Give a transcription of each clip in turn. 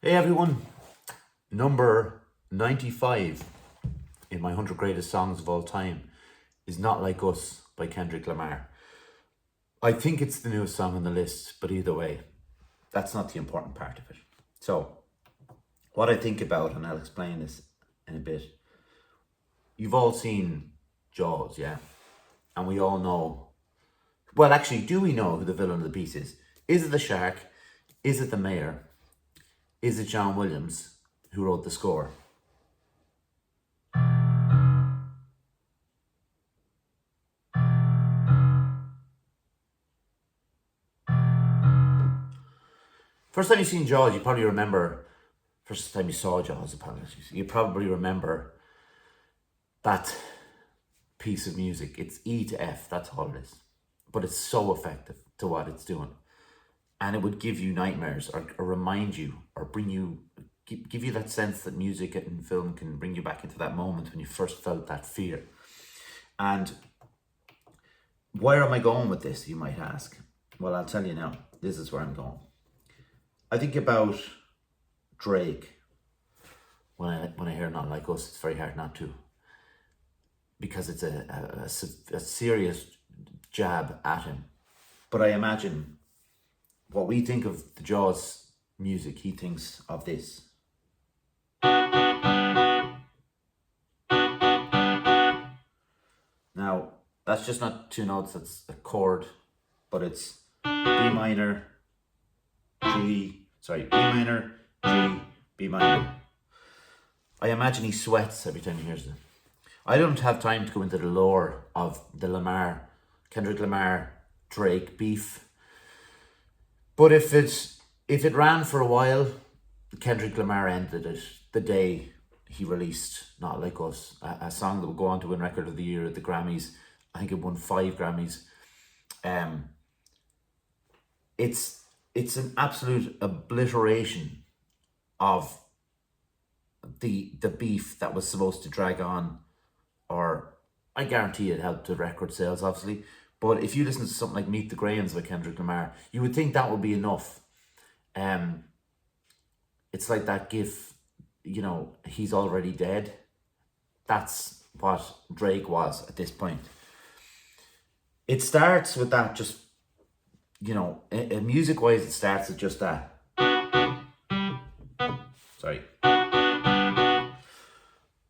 Hey everyone, number 95 in my 100 greatest songs of all time is Not Like Us by Kendrick Lamar. I think it's the newest song on the list, but either way, that's not the important part of it. So, what I think about, and I'll explain this in a bit, you've all seen Jaws, yeah? And we all know, well, actually, do we know who the villain of the piece is? Is it the shark? Is it the mayor? Is it John Williams who wrote the score? First time you seen Jaws, you probably remember. First time you saw Jaws, apologies. You probably remember that piece of music. It's E to F. That's all it is. But it's so effective to what it's doing, and it would give you nightmares, or remind you, or bring you, give you that sense that music and film can bring you back into that moment when you first felt that fear. And where am I going with this? You might ask. Well, I'll tell you now. This is where I'm going. I think about Drake. When I hear Not Like Us, it's very hard not to, because it's a serious jab at him. But I imagine what we think of the Jaws music, he thinks of this. Now, that's just not two notes, that's a chord, but it's B minor, B minor, G, B minor. I imagine he sweats every time he hears it. I don't have time to go into the lore of the Kendrick Lamar, Drake beef. But if it ran for a while, Kendrick Lamar ended it the day he released Not Like Us, a song that would go on to win Record of the Year at the Grammys. I think it won 5 Grammys. It's an absolute obliteration of the beef that was supposed to drag on, or I guarantee it helped the record sales, obviously. But if you listen to something like Meet the Grahams by Kendrick Lamar, you would think that would be enough. It's like that gif, he's already dead. That's what Drake was at this point. It starts with that, just, music-wise, it starts with just that. Sorry.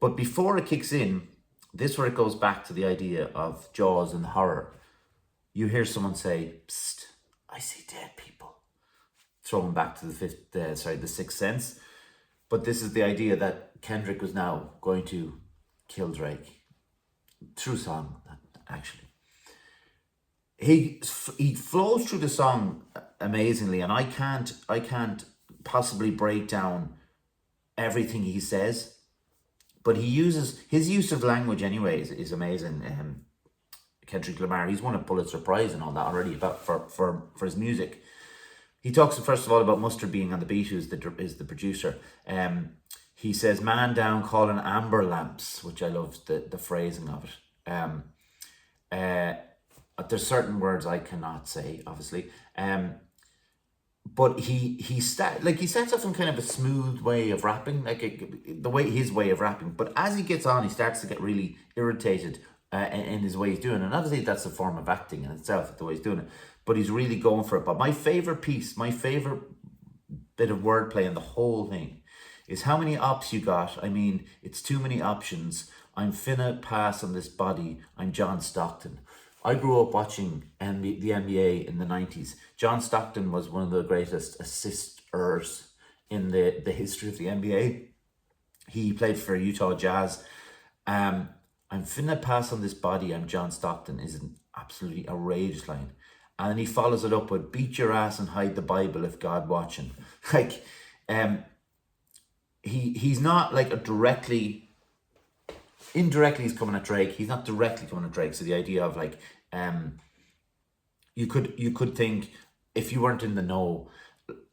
But before it kicks in, this is where it goes back to the idea of Jaws and horror. You hear someone say, "Psst, I see dead people," throwing back to the Sixth Sense. But this is the idea that Kendrick was now going to kill Drake through song, actually. He flows through the song amazingly, and I can't possibly break down everything he says, but his use of language anyway is amazing. Kendrick Lamar, he's won a Pulitzer Prize and all that already for his music. He talks first of all about Mustard being on the beat, who's the producer. He says, "Man down calling amber lamps," which I love the phrasing of it. There's certain words I cannot say, obviously. But he starts off in kind of a smooth way of rapping, his way of rapping. But as he gets on, he starts to get really irritated in his way he's doing it. And obviously that's a form of acting in itself, the way he's doing it. But he's really going for it. But my favorite bit of wordplay in the whole thing is, "How many ops you got? I mean, it's too many options. I'm finna pass on this body. I'm John Stockton." I grew up watching the NBA in the 90s. John Stockton was one of the greatest assisters in the history of the NBA. He played for Utah Jazz. "I'm finna pass on this body, I'm John Stockton" is an absolutely outrageous line. And then he follows it up with, "Beat your ass and hide the Bible if God watching." He's not like indirectly he's coming at Drake. He's not directly coming at Drake. So the idea of you could think, if you weren't in the know,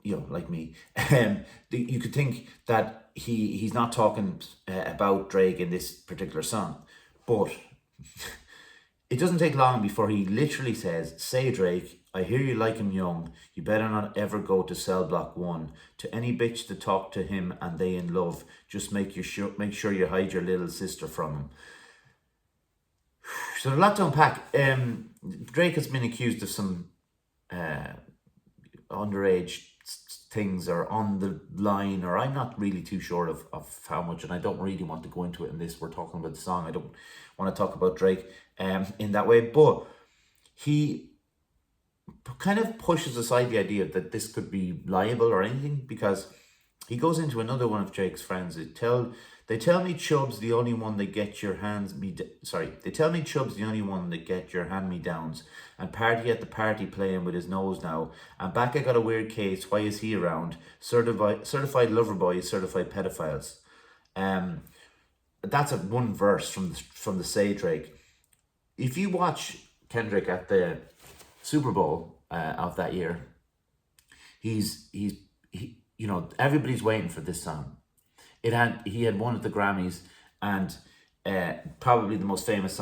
like me, you could think that he's not talking about Drake in this particular song. But it doesn't take long before he literally says, "Say Drake, I hear you like him young. You better not ever go to cell block 1. To any bitch to talk to him and they in love, just make sure you hide your little sister from him. So a lot to unpack. Drake has been accused of some underage things or on the line, or I'm not really too sure of how much, and I don't really want to go into it in this. We're talking about the song. I don't want to talk about Drake in that way, but he kind of pushes aside the idea that this could be liable or anything, because he goes into another one of Drake's friends. They tell me Chubb's the only one that get your They tell me Chubb's the only one that get your hand me downs, and party at the party playing with his nose now. And back I got a weird case. Why is he around? Certified lover boys, certified pedophiles. That's one verse from the Say Drake. If you watch Kendrick at the Super Bowl of that year, he everybody's waiting for this song. He had won at the Grammys, and probably the most famous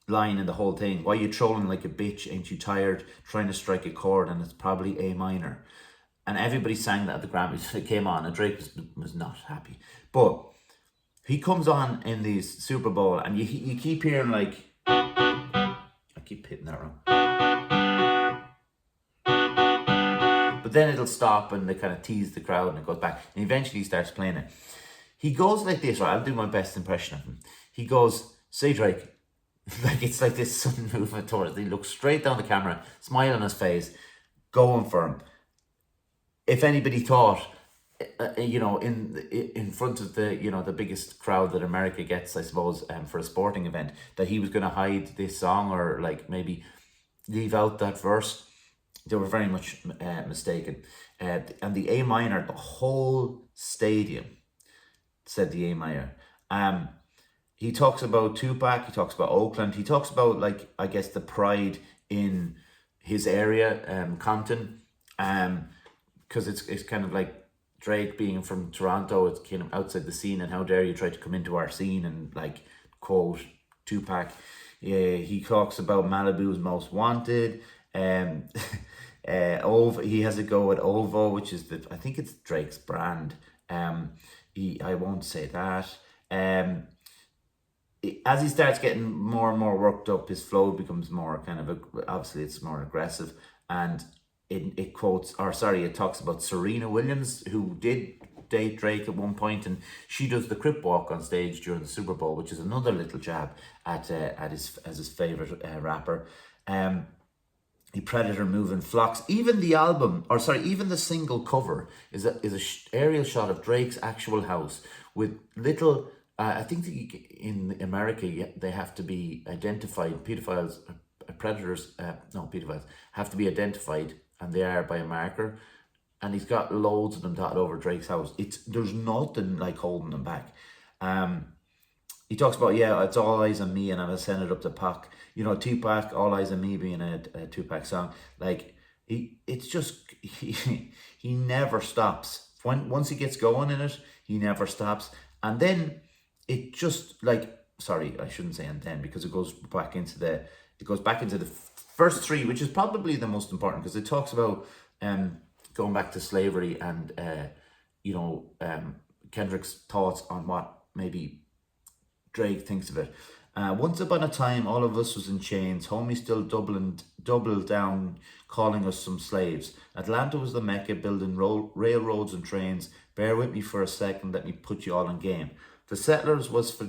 line in the whole thing. Why you trolling like a bitch? Ain't you tired trying to strike a chord? And it's probably A minor. And everybody sang that at the Grammys. It came on, and Drake was not happy. But he comes on in these Super Bowl, and you keep hearing like, I keep hitting that wrong. But then it'll stop and they kind of tease the crowd and it goes back. And eventually he starts playing it. He goes like this, right? I'll do my best impression of him. He goes, "Say Drake." Like it's like this sudden movement towards. He looks straight down the camera, smile on his face, going for him. If anybody thought, in front of the biggest crowd that America gets, I suppose, for a sporting event, that he was going to hide this song or like maybe leave out that verse, they were very much mistaken. And the A minor, the whole stadium said the A minor. He talks about Tupac, he talks about Oakland, he talks about, like, I guess, the pride in his area, Compton, because it's kind of like Drake being from Toronto, it's kind of outside the scene, and how dare you try to come into our scene and, like, quote Tupac. Yeah, he talks about Malibu's Most Wanted. He has a go at Ovo, which is I think it's Drake's brand. I won't say that. As he starts getting more and more worked up, his flow becomes more kind of obviously it's more aggressive, and it talks about Serena Williams, who did date Drake at one point, and she does the crip walk on stage during the Super Bowl, which is another little jab at his favorite rapper. The Predator moving flocks. Even the single cover is a aerial shot of Drake's actual house with little. I think in America they have to be identified. Pedophiles have to be identified, and they are by a marker. And he's got loads of them dotted over Drake's house. There's nothing like holding them back. He talks about, it's all eyes on me, and I'm gonna send it up to Pac. Tupac, All Eyes on Me being a Tupac song. Like he never stops. Once he gets going in it, he never stops. And then it just I shouldn't say and then, because it goes back into the first three, which is probably the most important, because it talks about going back to slavery and Kendrick's thoughts on what maybe Drake thinks of it. Once upon a time, all of us was in chains. Homie still doubled down, calling us some slaves. Atlanta was the Mecca, building railroads and trains. Bear with me for a second, let me put you all in game. The settlers was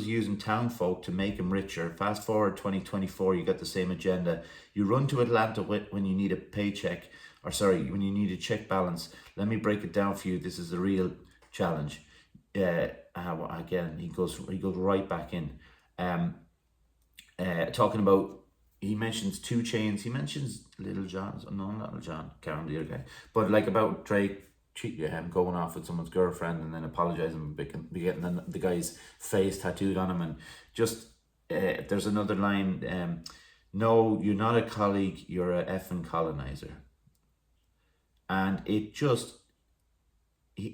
using town folk to make them richer. Fast forward 2024, you got the same agenda. You run to Atlanta when you need a paycheck, when you need a check balance. Let me break it down for you. This is a real challenge. Again, he goes right back in, talking about. He mentions 2 Chainz. He mentions Little John. No, not Little John. Can't remember the other guy. But like about Drake going off with someone's girlfriend and then apologizing, getting the guy's face tattooed on him, and just there's another line. No, you're not a colleague. You're a effing colonizer. And it just.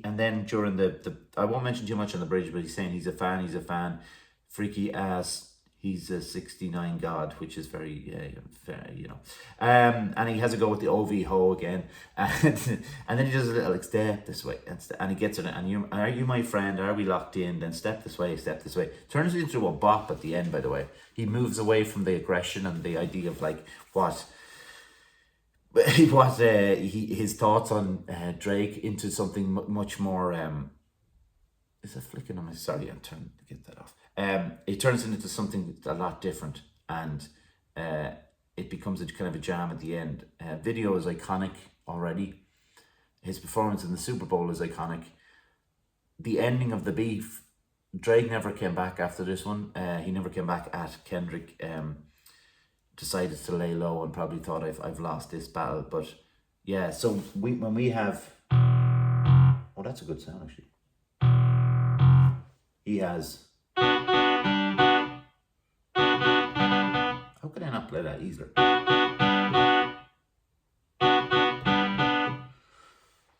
And then during the I won't mention too much on the bridge, but he's saying he's a fan, freaky ass, He's a 69 god, which is very fair, you know. And he has a go with the OV ho again, and then he does a little like step this way, and he gets it. And you are you my friend? Are we locked in? Then step this way, step this way. Turns it into a bop at the end. By the way, he moves away from the aggression and the idea of like what his thoughts on Drake into something much more. Is it flicking on my? Sorry, I'm trying to get that off. It turns into something a lot different, and it becomes a kind of a jam at the end. Video is iconic already. His performance in the Super Bowl is iconic. The ending of the beef, Drake never came back after this one. He never came back at Kendrick. Decided to lay low and probably thought I've lost this battle. But yeah, so when we have, oh, that's a good sound actually. He has. How could I not play that easier?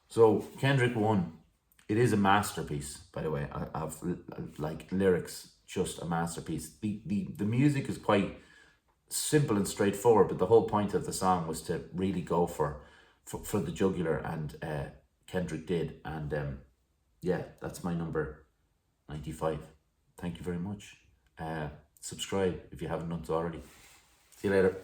So Kendrick won. It is a masterpiece, by the way. I've like lyrics, just a masterpiece. The music is quite simple and straightforward, but the whole point of the song was to really go for the jugular, and Kendrick did. And yeah, that's my number 95. Thank you very much. Subscribe if you haven't done so already. See you later.